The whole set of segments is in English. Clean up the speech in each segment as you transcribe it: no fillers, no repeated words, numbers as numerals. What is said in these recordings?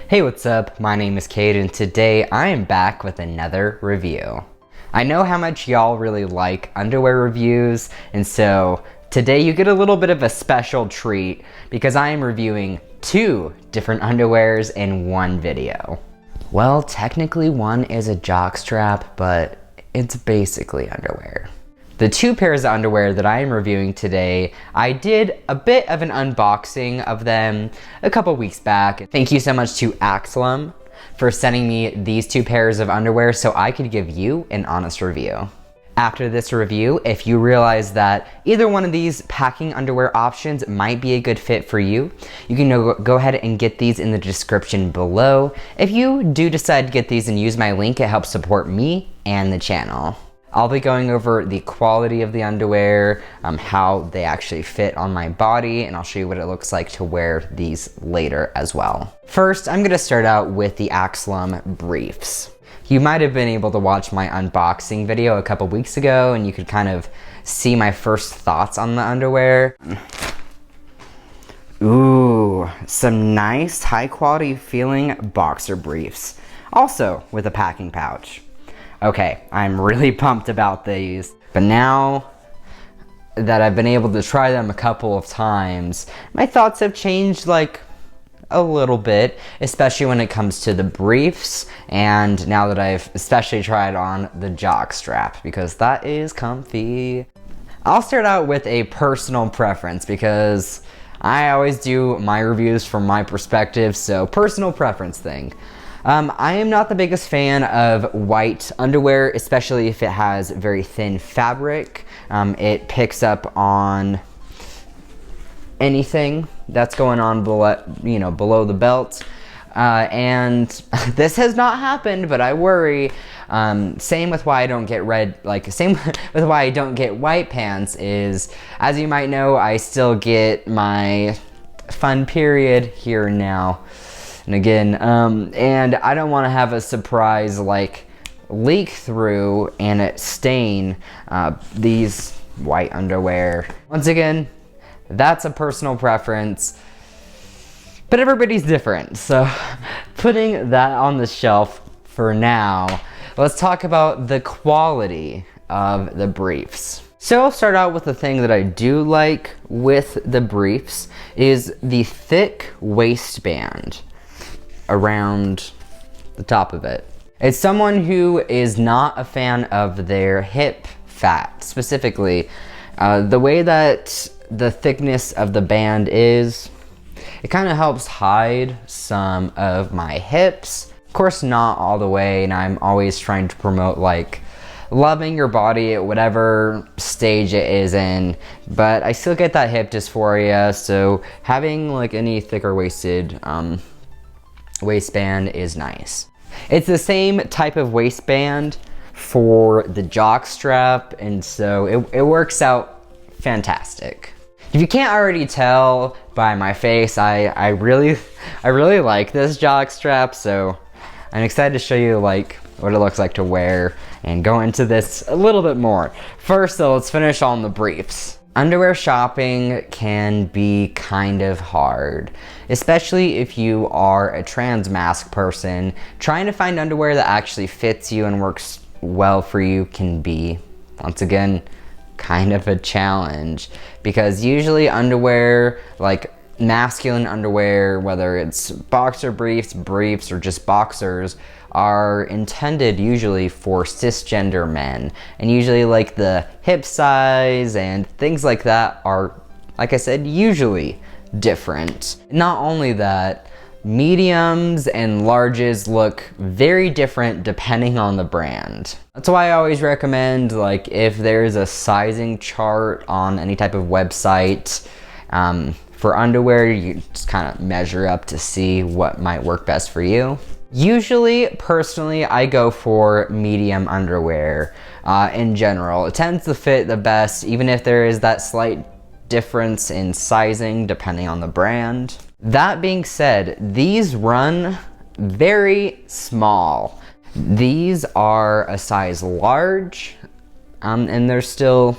Hey, what's up? My name is Cade and today I am back with another review. I know how much y'all really like underwear reviews, and so today you get a little bit of a special treat because I am reviewing two different underwears in one video. Well, technically one is a jockstrap, but it's basically underwear. The two pairs of underwear that I am reviewing today, I did a bit of an unboxing of them a couple weeks back. Thank you so much to Axolom for sending me these two pairs of underwear so I could give you an honest review. After this review, if you realize that either one of these packing underwear options might be a good fit for you, you can go ahead and get these in the description below. If you do decide to get these and use my link, it helps support me and the channel. I'll be going over the quality of the underwear, how they actually fit on my body, and I'll show you what it looks like to wear these later as well. First, I'm gonna start out with the Axolom briefs. You might have been able to watch my unboxing video a couple weeks ago, and you could kind of see my first thoughts on the underwear. Ooh, some nice high quality feeling boxer briefs. Also with a packing pouch. Okay, I'm really pumped about these, but now that I've been able to try them a couple of times, my thoughts have changed like a little bit, especially when it comes to the briefs, and now that I've especially tried on the jockstrap because that is comfy. I'll start out with a personal preference because I always do my reviews from my perspective, so personal preference thing. I am not the biggest fan of white underwear, especially if it has very thin fabric. It picks up on anything that's going on below the belt. And this has not happened, but I worry. Same with why I don't get same with why I don't get white pants is, as you might know, I still get my fun period here and now. And again, and I don't want to have a surprise like leak through and it stain these white underwear. Once again, that's a personal preference, but everybody's different. So putting that on the shelf for now, let's talk about the quality of the briefs. So I'll start out with the thing that I do like with the briefs is the thick waistband around the top of it. As someone who is not a fan of their hip fat, specifically, the way that the thickness of the band is, it kind of helps hide some of my hips. Of course, not all the way, and I'm always trying to promote like loving your body at whatever stage it is in, but I still get that hip dysphoria, so having like any thicker waisted waistband is nice. It's the same type of waistband for the jockstrap, and so it works out fantastic. If you can't already tell by my face, I really like this jockstrap, so I'm excited to show you like what it looks like to wear and go into this a little bit more. First though, let's finish on the briefs. Underwear shopping can be kind of hard, especially if you are a trans mask person. Trying to find underwear that actually fits you and works well for you can be, once again, kind of a challenge, because usually underwear, like masculine underwear, whether it's boxer briefs, or just boxers, are intended usually for cisgender men, and usually like the hip size and things like that are, like I said, usually different. Not only that, mediums and larges look very different depending on the brand. That's why I always recommend, like, if there's a sizing chart on any type of website for underwear, you just kind of measure up to see what might work best for you. Usually, personally, I go for medium underwear in general. It tends to fit the best, even if there is that slight difference in sizing depending on the brand. That being said, these run very small. These are a size large, and they're still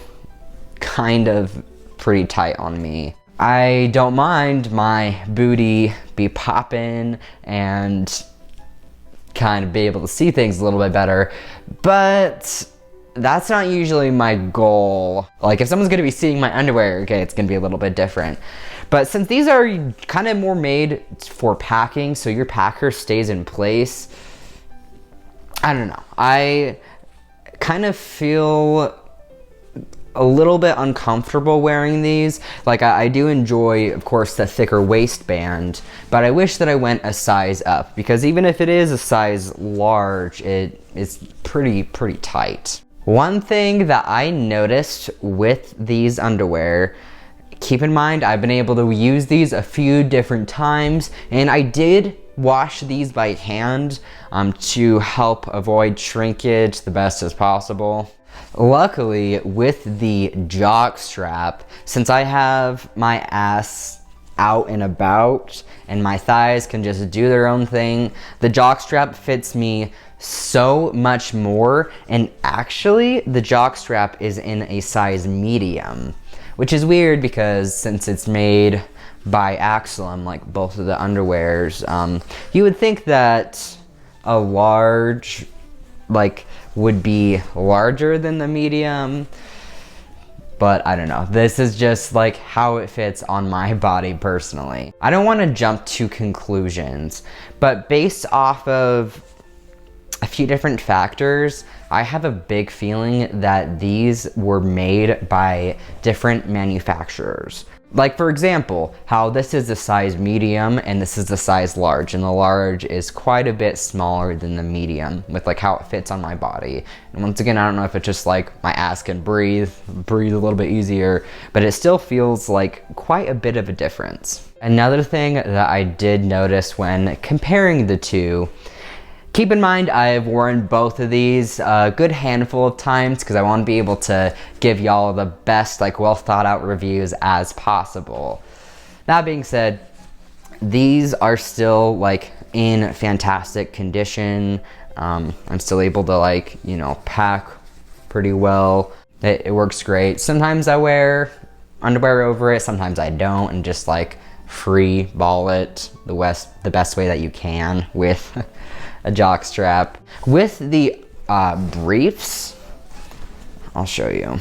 kind of pretty tight on me. I don't mind my booty be popping and kind of be able to see things a little bit better, but that's not usually my goal. Like if someone's gonna be seeing my underwear, okay, it's gonna be a little bit different. But since these are kind of more made for packing, so your packer stays in place, I don't know. I kind of feel a little bit uncomfortable wearing these. Like I do enjoy, of course, the thicker waistband, but I wish that I went a size up, because even if it is a size large, it is pretty tight. One thing that I noticed with these underwear, keep in mind I've been able to use these a few different times, and I did wash these by hand to help avoid shrinkage the best as possible. Luckily, with the Jockstrap, since I have my ass out and about and my thighs can just do their own thing, the Jockstrap fits me so much more. And actually, the Jockstrap is in a size medium, which is weird because since it's made by Axolom, like both of the underwears, you would think that a large, would be larger than the medium, but I don't know. This is just like how it fits on my body personally. I don't want to jump to conclusions, but based off of a few different factors, I have a big feeling that these were made by different manufacturers. Like for example, how this is a size medium and this is a size large, and the large is quite a bit smaller than the medium with like how it fits on my body. And once again, I don't know if it's just like my ass can breathe a little bit easier, but it still feels like quite a bit of a difference. Another thing that I did notice when comparing the two, keep in mind, I've worn both of these a good handful of times because I want to be able to give y'all the best, well thought out reviews as possible. That being said, these are still in fantastic condition. I'm still able to pack pretty well. It works great. Sometimes I wear underwear over it, sometimes I don't, and just free ball it the best way that you can with a Jockstrap. With the briefs, I'll show you.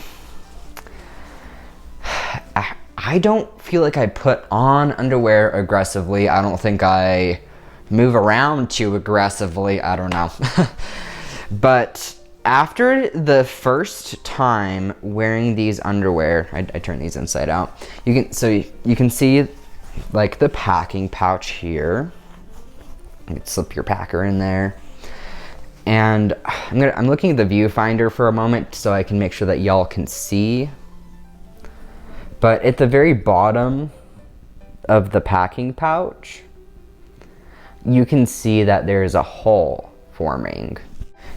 I don't feel like I put on underwear aggressively. I don't think I move around too aggressively. I don't know. But after the first time wearing these underwear, I turn these inside out. You can see the packing pouch here. You can slip your packer in there. And I'm looking at the viewfinder for a moment so I can make sure that y'all can see. But at the very bottom of the packing pouch, you can see that there's a hole forming.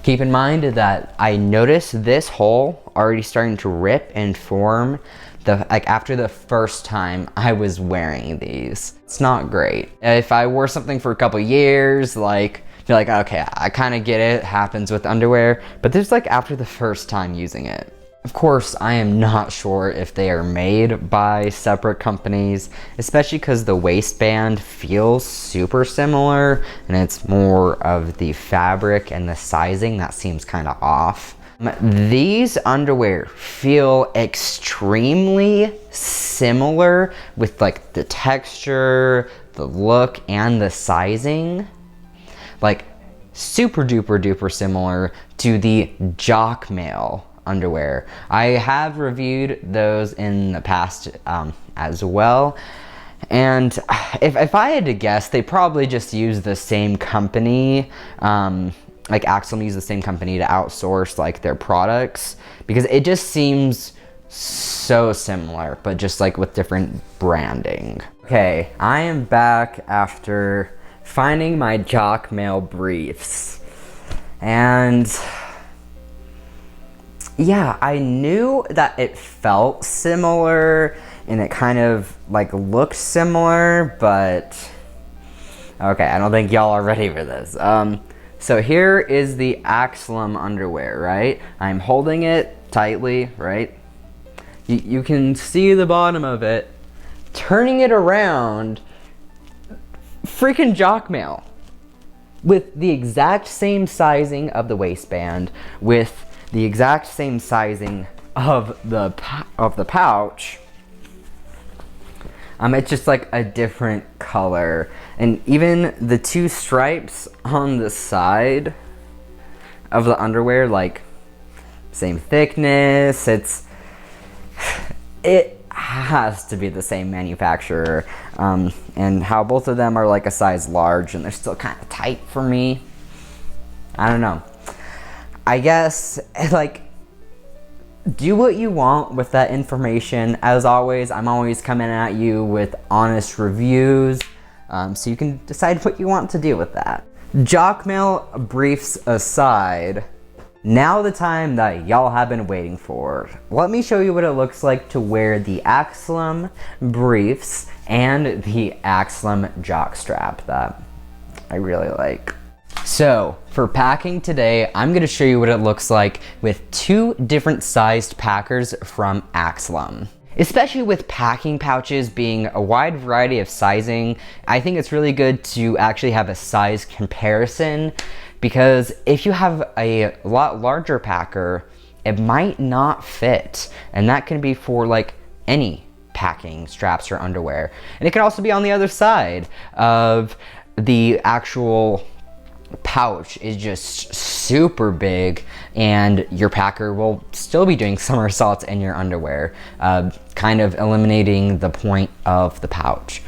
Keep in mind that I noticed this hole already starting to rip and form after the first time I was wearing these. It's not great. If I wore something for a couple years, you're okay, I kind of get it happens with underwear, but this is after the first time using it. Of course, I am not sure if they are made by separate companies, especially because the waistband feels super similar and it's more of the fabric and the sizing that seems kind of off. These underwear feel extremely similar with the texture, the look, and the sizing. Super duper similar to the Jockmail underwear. I have reviewed those in the past as well. And if I had to guess, they probably just use the same company. Axolom use the same company to outsource their products, because it just seems so similar, but just with different branding. Okay, I am back after finding my Jockmail briefs, and yeah, I knew that it felt similar and it kind of looked similar, but okay, I don't think y'all are ready for this. So here is the Axolom underwear, right? I'm holding it tightly, right? You can see the bottom of it, turning it around, freaking jock mail with the exact same sizing of the waistband, with the exact same sizing of the pouch. It's just like a different color, and even the two stripes on the side of the underwear, like same thickness. It has to be the same manufacturer, and how both of them are like a size large and they're still kind of tight for me. I don't know. I guess, like, do what you want with that information. As always, I'm always coming at you with honest reviews, so you can decide what you want to do with that. Jock mail briefs aside, now the time that y'all have been waiting for. Let me show you what it looks like to wear the Axolom briefs and the Axolom jockstrap that I really like. So, for packing today, I'm going to show you what it looks like with two different sized packers from Axolom. Especially with packing pouches being a wide variety of sizing, I think it's really good to actually have a size comparison, because if you have a lot larger packer, it might not fit, and that can be for like any packing straps or underwear. And it can also be on the other side of the actual pouch is just super big, and your packer will still be doing somersaults in your underwear, kind of eliminating the point of the pouch.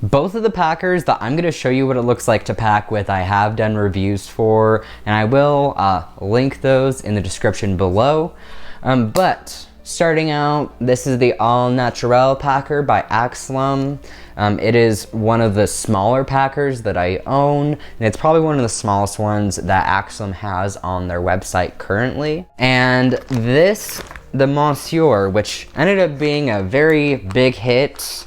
Both of the packers that I'm going to show you what it looks like to pack with, I have done reviews for, and I will link those in the description below. But starting out, this is the All Naturel packer by Axolom. It is one of the smaller packers that I own, and it's probably one of the smallest ones that Axolom has on their website currently. And this, the Monsieur, which ended up being a very big hit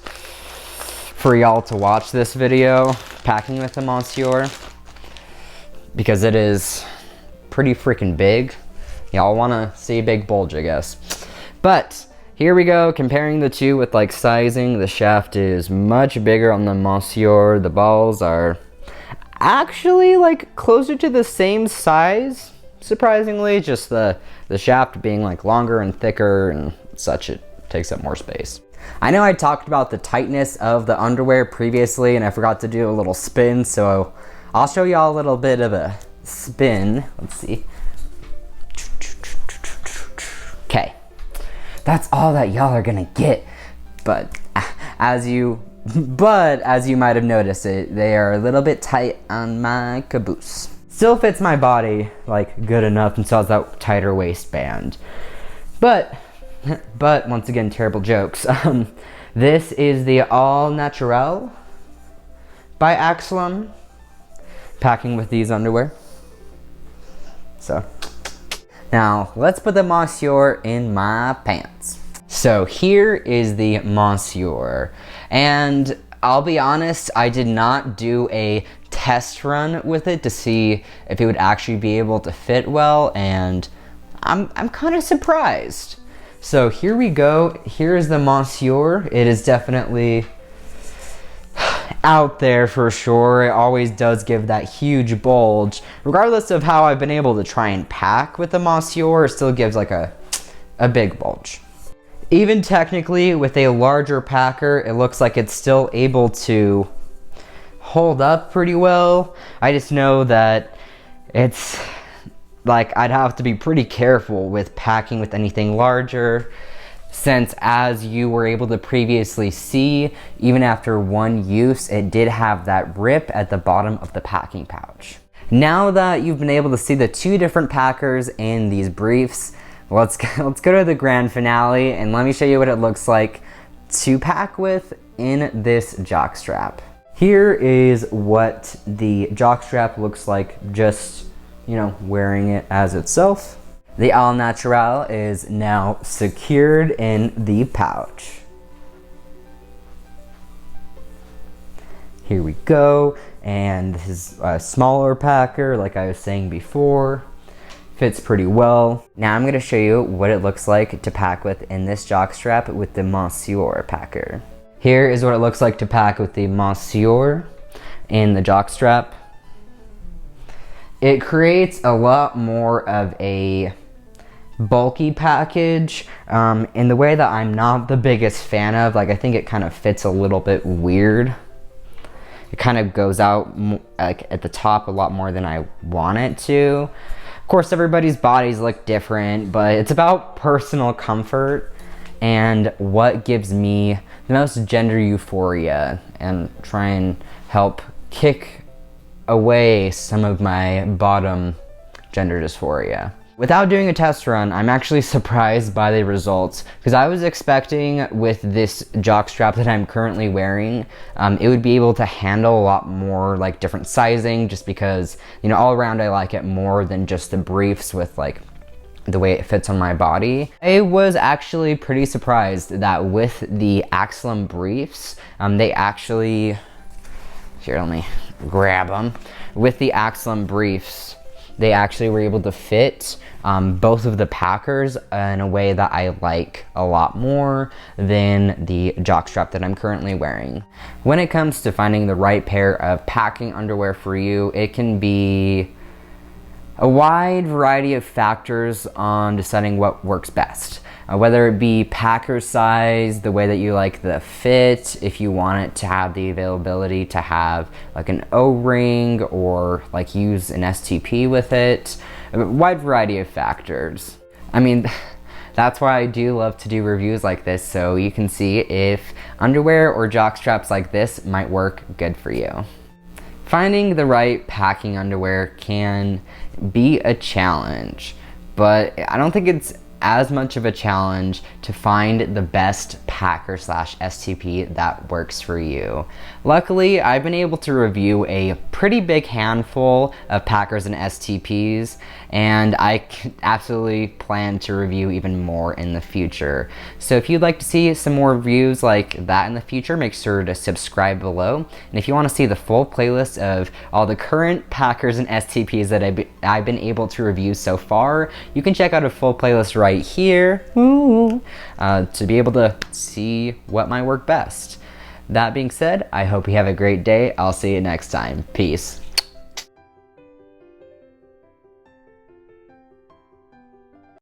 for y'all to watch this video, packing with the Monsieur, because it is pretty freaking big. Y'all wanna see a big bulge, I guess. But here we go, comparing the two with like sizing. The shaft is much bigger on the Monsieur. The balls are actually like closer to the same size, surprisingly, just the shaft being like longer and thicker and such, it takes up more space. I know I talked about the tightness of the underwear previously, and I forgot to do a little spin, so I'll show y'all a little bit of a spin. Let's see. Okay. That's all that y'all are gonna get, but as you might have noticed, they are a little bit tight on my caboose. Still fits my body like good enough, and so has that tighter waistband. But once again, terrible jokes. This is the All Naturel by Axolom, packing with these underwear. So now, let's put the Monsieur in my pants. So here is the Monsieur, and I'll be honest, I did not do a test run with it to see if it would actually be able to fit well, and I'm kind of surprised. So here we go. Here's the Monsieur. It is definitely out there for sure. It always does give that huge bulge. Regardless of how I've been able to try and pack with the Monsieur, it still gives like a big bulge. Even technically with a larger packer, it looks like it's still able to hold up pretty well. I just know that it's like I'd have to be pretty careful with packing with anything larger, since as you were able to previously see, even after one use, it did have that rip at the bottom of the packing pouch. Now that you've been able to see the two different packers in these briefs, let's go to the grand finale, and let me show you what it looks like to pack with in this jockstrap. Here is what the jockstrap looks like, just, you know, wearing it as itself. The All Naturel is now secured in the pouch. Here we go, and this is a smaller packer, like I was saying before. Fits pretty well. Now I'm going to show you what it looks like to pack with in this jockstrap with the Monsieur packer. Here is what it looks like to pack with the Monsieur in the Jockstrap. It creates a lot more of a bulky package in the way that I'm not the biggest fan of. Like, I think it kind of fits a little bit weird. It kind of goes out like at the top a lot more than I want it to. Of course, everybody's bodies look different, but it's about personal comfort and what gives me the most gender euphoria, and try and help kick away some of my bottom gender dysphoria. Without doing a test run, I'm actually surprised by the results, because I was expecting with this jockstrap that I'm currently wearing, it would be able to handle a lot more like different sizing, just because, you know, all around I like it more than just the briefs with like the way it fits on my body. I was actually pretty surprised that with the Axolom briefs, they actually, here, let me grab them. With the Axolom briefs, they actually were able to fit both of the packers in a way that I like a lot more than the jockstrap that I'm currently wearing. When it comes to finding the right pair of packing underwear for you, it can be a wide variety of factors on deciding what works best. Whether it be packer size, the way that you like the fit, if you want it to have the availability to have like an O-ring or like use an STP with it, a wide variety of factors. I mean, that's why I do love to do reviews like this, so you can see if underwear or jockstraps like this might work good for you. Finding the right packing underwear can be a challenge, but I don't think it's as much of a challenge to find the best packer slash STP that works for you. Luckily, I've been able to review a pretty big handful of packers and STPs, and I absolutely plan to review even more in the future. So if you'd like to see some more reviews like that in the future, make sure to subscribe below. And if you want to see the full playlist of all the current packers and STPs that I've been able to review so far, you can check out a full playlist right here to be able to see what might work best. That being said, I hope you have a great day. I'll see you next time. Peace.